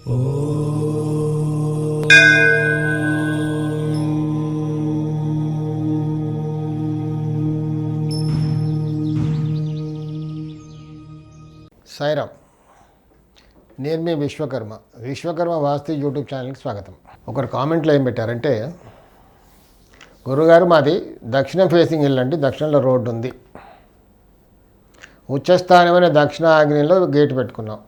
సాయిరామ్. నేను మీ విశ్వకర్మ వాస్తు యూట్యూబ్ ఛానల్కి స్వాగతం. ఒకరు కామెంట్లో ఏం పెట్టారంటే, గురుగారు మాది దక్షిణ ఫేసింగ్ ఇల్లు అండి, దక్షిణంలో రోడ్డు ఉంది, ఉచ్చస్థానమైన దక్షిణ ఆగ్నేయంలో గేటు పెట్టుకున్నాం,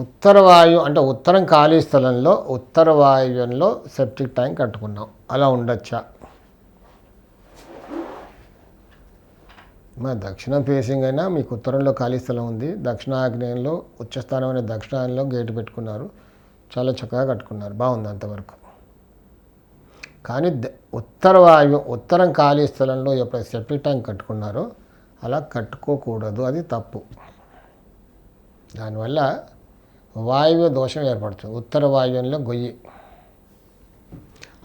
ఉత్తర వాయు అంటే ఉత్తరం ఖాళీ స్థలంలో ఉత్తర వాయువ్యంలో సెప్టిక్ ట్యాంక్ కట్టుకున్నాం, అలా ఉండొచ్చా? మా దక్షిణ ఫేసింగ్ అయినా మీకు ఉత్తరంలో ఖాళీ స్థలం ఉంది, దక్షిణ ఆగ్నేయంలో ఉచ్చస్థానమైన దక్షిణాయనంలో గేటు పెట్టుకున్నారు, చాలా చక్కగా కట్టుకున్నారు, బాగుంది అంతవరకు. కానీ ఉత్తర వాయువు ఉత్తరం ఖాళీ స్థలంలో ఎప్పుడైతే సెప్టిక్ ట్యాంక్ కట్టుకున్నారో అలా కట్టుకోకూడదు, అది తప్పు. దానివల్ల వాయువ్య దోషం ఏర్పడుతుంది. ఉత్తర వాయువ్యంలో గొయ్యి,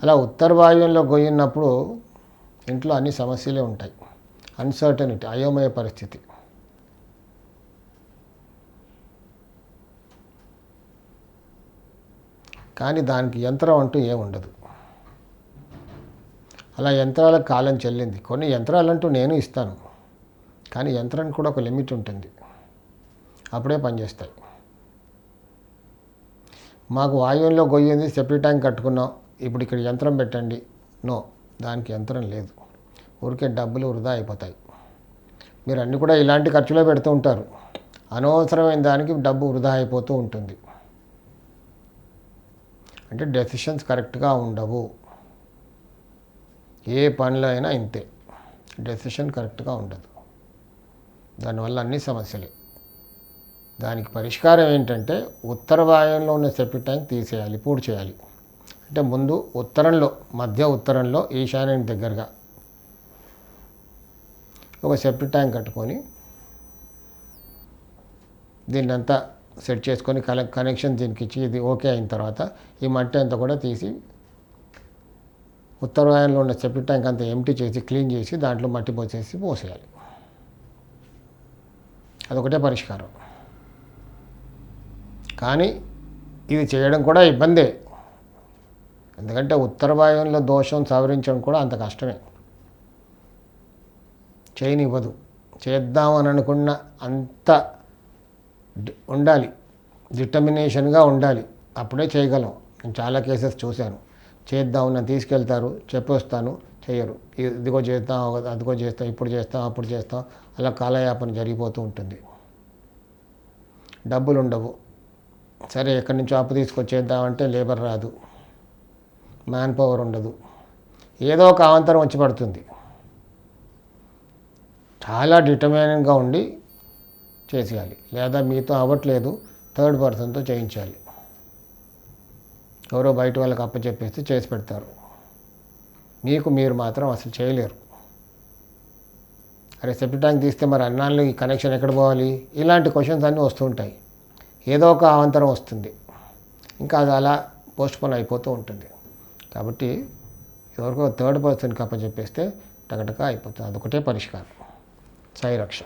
అలా ఉత్తర వాయువ్యంలో గొయ్యి ఉన్నప్పుడు ఇంట్లో అన్ని సమస్యలే ఉంటాయి, అన్సర్టనిటీ, అయోమయ పరిస్థితి. కానీ దానికి యంత్రం అంటూ ఏముండదు. అలా యంత్రాలకు కాలం చెల్లింది. కొన్ని యంత్రాలంటూ నేను ఇస్తాను, కానీ యంత్రానికి కూడా ఒక లిమిట్ ఉంటుంది, అప్పుడే పనిచేస్తాయి. మాకు వాయువులో గొయ్యింది, సెప్టిక్ ట్యాంక్ కట్టుకున్నాం, ఇప్పుడు ఇక్కడ యంత్రం పెట్టండి, నో, దానికి యంత్రం లేదు, ఊరికే డబ్బులు వృధా అయిపోతాయి. మీరు అన్నీ కూడా ఇలాంటి ఖర్చులో పెడుతూ ఉంటారు, అనవసరమైన దానికి డబ్బు వృధా అయిపోతూ ఉంటుంది. అంటే డెసిషన్స్ కరెక్ట్గా ఉండవు. ఏ పనిలో అయినా ఇంతే, డెసిషన్ కరెక్ట్గా ఉండదు, దానివల్ల అన్ని సమస్యలే. దానికి పరిష్కారం ఏంటంటే ఉత్తర వాయువులో ఉన్న సెప్టిక్ ట్యాంక్ తీసేయాలి, పూర్తి చేయాలి. అంటే ముందు ఉత్తరంలో, మధ్య ఉత్తరంలో ఈశాన్యం దగ్గరగా ఒక సెప్టిక్ ట్యాంక్ కట్టుకొని దీన్నంతా సెట్ చేసుకొని కనెక్షన్ దీనికి ఇచ్చి ఇది ఓకే అయిన తర్వాత ఈ మట్టి అంతా కూడా తీసి ఉత్తర వాయువులో ఉన్న సెప్టిక్ ట్యాంక్ అంతా ఎంటీ చేసి క్లీన్ చేసి దాంట్లో మట్టి పోసేయాలి. అదొకటే పరిష్కారం. కానీ ఇది చేయడం కూడా ఇబ్బందే, ఎందుకంటే ఉత్తర వాయువులో దోషం సవరించడం కూడా అంత కష్టమే, చేయనివ్వదు. చేద్దామని అనుకున్న అంత ఉండాలి, డిటర్మినేషన్గా ఉండాలి, అప్పుడే చేయగలం. నేను చాలా కేసెస్ చూశాను, చేద్దామని తీసుకెళ్తారు, చెప్పొస్తాను, చేయరు, ఇదిగో చేస్తాం, అదిగో చేస్తాం, ఇప్పుడు చేస్తాం, అప్పుడు చేస్తాం, అలా కాలయాపన జరిగిపోతూ ఉంటుంది. డబ్బులు ఉండవు, సరే ఎక్కడి నుంచో అప్పు తీసుకొచ్చేద్దామంటే లేబర్ రాదు, మ్యాన్ పవర్ ఉండదు, ఏదో ఒక అవాంతరం వచ్చి పడుతుంది. చాలా డిటర్మినేషన్గా ఉండి చేసేయాలి, లేదా మీతో అవ్వట్లేదు థర్డ్ పర్సన్తో చేయించాలి. ఎవరో బయట వాళ్ళకి అప్పచెప్పేస్తే చేసి పెడతారు, మీరు మాత్రం అసలు చేయలేరు. అరే సెప్టిక్ ట్యాంక్ తీస్తే మరి అన్నాళ్ళు ఈ కనెక్షన్ ఎక్కడ పోవాలి, ఇలాంటి క్వశ్చన్స్ అన్నీ వస్తుంటాయి. ఏదో ఒక అవాంతరం వస్తుంది, ఇంకా అది అలా పోస్ట్పోన్ అయిపోతూ ఉంటుంది. కాబట్టి ఎవరికో థర్డ్ పర్సన్కి అప్పచెప్పేస్తే టకటక అయిపోతుంది. అదొకటే పరిష్కారం. సాయి రక్ష.